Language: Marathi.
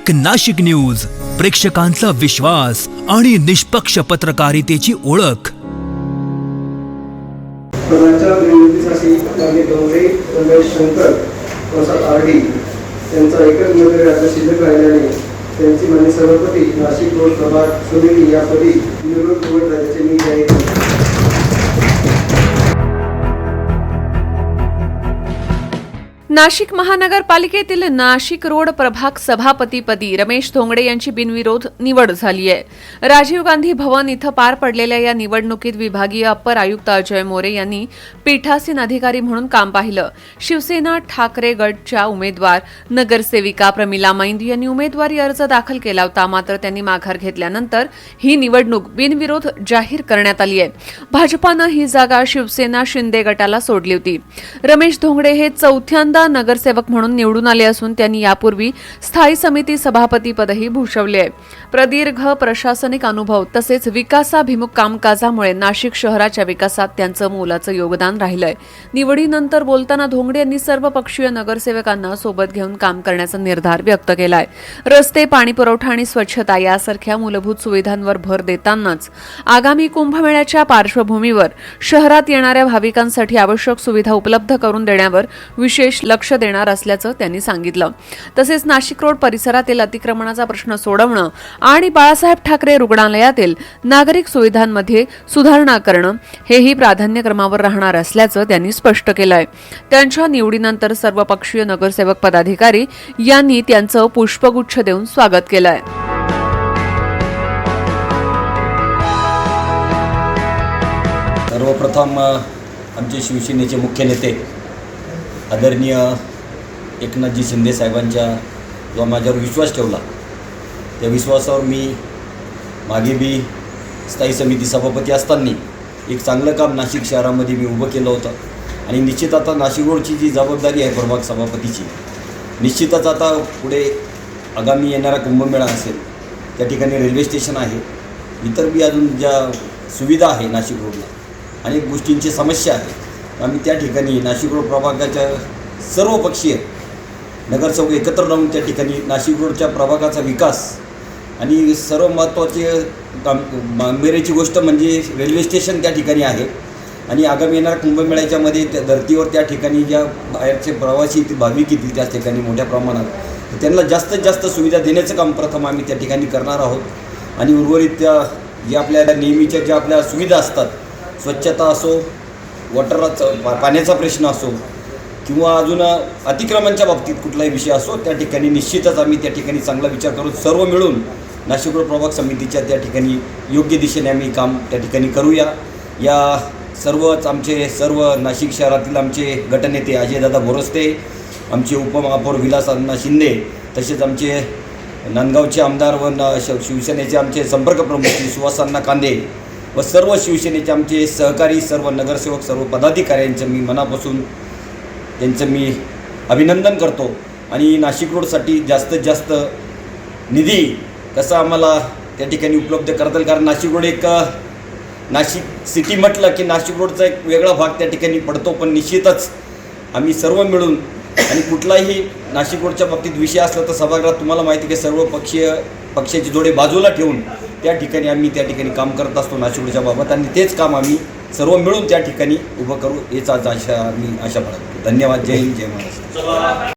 एक नाशिक न्यूज, प्रेक्षकांचा विश्वास आणि निष्पक्ष पत्रकारितेची ओळख। निवडणुकीसाठी मागे डोंगरे रमेश शंकर प्रसाद आरडी यांचा एकच नगर राज्य शिल्लक राहिल्याने त्यांची मान्य सभापती नाशिक रोड प्रभाग समिती यापदी निवडणूक निवड झाल्याचे मी जाहीर करतो। नाशिक महानगरपालिकेतील नाशिक रोड प्रभाग सभापतीपदी रमेश धोंगडे यांची बिनविरोध निवड झाली आहे। राजीव गांधी भवन इथं पार पडलेल्या या निवडणुकीत विभागीय अप्पर आयुक्त अजय मोरे यांनी पीठासीन अधिकारी म्हणून काम पाहिलं। शिवसेना ठाकरे गटच्या उमेदवार नगरसेविका प्रमिला मैंद यांनी उमेदवारी अर्ज दाखल केला होता, मात्र त्यांनी माघार घेतल्यानंतर ही निवडणूक बिनविरोध जाहीर करण्यात आली आहे। भाजपानं ही जागा शिवसेना शिंदे गटाला सोडली होती। रमेश धोंगडे हे चौथ्यांदा नगरसेवक म्हणून निवडून आले असून त्यांनी यापूर्वी स्थायी समिती सभापतीपदही भूषवले आहे। प्रदीर्घ प्रशासनिक अनुभव तसेच विकासाभिमुख कामकाजामुळे नाशिक शहराच्या विकासात त्यांचं मोलाचं योगदान राहिलंय। निवडीनंतर बोलताना धोंगडे यांनी सर्वपक्षीय नगरसेवकांना सोबत घेऊन काम करण्याचा निर्धार व्यक्त केलाय। रस्ते, पाणीपुरवठा आणि स्वच्छता यासारख्या मूलभूत सुविधांवर भर देतानाच आगामी कुंभमेळ्याच्या पार्श्वभूमीवर शहरात येणाऱ्या भाविकांसाठी आवश्यक सुविधा उपलब्ध करून देण्यावर विशेष लक्ष देणार असल्याचं त्यांनी सांगितलं। तसेच नाशिक रोड परिसरातील अतिक्रमणाचा प्रश्न सोडवणं आणि बाळासाहेब ठाकरे रुग्णालयातील नागरिक सुविधांमध्ये सुधारणा करणं हेही प्राधान्यक्रमावर राहणार असल्याचं त्यांनी स्पष्ट केलंय। त्यांच्या निवडीनंतर सर्वपक्षीय नगरसेवक पदाधिकारी यांनी त्यांचं पुष्पगुच्छ देऊन स्वागत केलंय। सर्वप्रथम आमचे शिवसेनेचे मुख्य नेते आदरणीय एकनाथजी शिंदे साहेबांच्या जो माझ्यावर विश्वास ठेवला त्या विश्वासावर मी मागे बी स्थायी समिती सभापती असताना एक चांगलं काम नाशिक शहरामध्ये मी उभं केलं होतं आणि निश्चित आता नाशिक रोडची जी जबाबदारी आहे प्रभाग सभापतीची, निश्चितच आता पुढे आगामी येणारा कुंभमेळा असेल, त्या ठिकाणी रेल्वे स्टेशन आहे, इतर बी अजून ज्या सुविधा आहे नाशिक रोडला अनेक गोष्टींची समस्या आहे। आम्ही त्या ठिकाणी नाशिक रोड प्रभागाच्या सर्वपक्षीय नगरसेवक एकत्र राहून त्या ठिकाणी नाशिक रोडच्या प्रभागाचा विकास आणि सर्व महत्त्वाचे गांभीर्याची गोष्ट म्हणजे रेल्वे स्टेशन त्या ठिकाणी आहे आणि आगामी येणाऱ्या कुंभमेळ्याच्यामध्ये त्या धर्तीवर त्या ठिकाणी ज्या बाहेरचे प्रवासी भाविक येतील त्या ठिकाणी मोठ्या प्रमाणात त्यांना जास्तीत जास्त सुविधा देण्याचं काम प्रथम आम्ही त्या ठिकाणी करणार आहोत आणि उर्वरित त्या ज्या आपल्या नेहमीच्या ज्या आपल्या सुविधा असतात, स्वच्छता असो, पाण्याचा प्रश्न असो किंवा अजून अतिक्रमणाच्या बाबतीत कुठलाही विषय असो, त्या ठिकाणी निश्चितच आम्ही त्या ठिकाणी चांगला विचार करून सर्व मिळून नाशिक रोड प्रभाग समितीच्या त्या ठिकाणी योग्य दिशेने आम्ही काम त्या ठिकाणी करूया। या सर्व नाशिक शहरातील आमचे गटनेते अजयदादा बोरस्ते, आमचे उपमहापौर विलासअण्णा शिंदे, तसेच आमचे नांदगावचे आमदार व शिवसेनेचे आमचे संपर्क प्रमुख सुहासअण्णा कांदे व सर्व शिवसेनेचे आमचे सहकारी सर्व नगरसेवक सर्व पदाधिकाऱ्यांचं मी मनापासून त्यांचं मी अभिनंदन करतो आणि नाशिक रोडसाठी जास्तीत जास्त निधी कसा आम्हाला त्या ठिकाणी उपलब्ध करता येईल, कारण नाशिक रोड एक नाशिक सिटी म्हटलं की नाशिक रोडचा एक वेगळा भाग त्या ठिकाणी पडतो, पण निश्चितच आम्ही सर्व मिळून आणि कुठलाही नाशिक रोडच्या बाबतीत विषय असला तर सभागृहात तुम्हाला माहिती आहे की सर्व पक्षाचे जोडे बाजूला ठेवून त्या ठिकाणी आम्ही त्या ठिकाणी काम करत असतो नाशिक रोडच्या बाबत आणि तेच काम आम्ही सर्व मिळून त्या ठिकाणी उभं करू याचा आशा मी आशा बाळगतो। धन्यवाद। जय हिंद, जय महाराष्ट्र।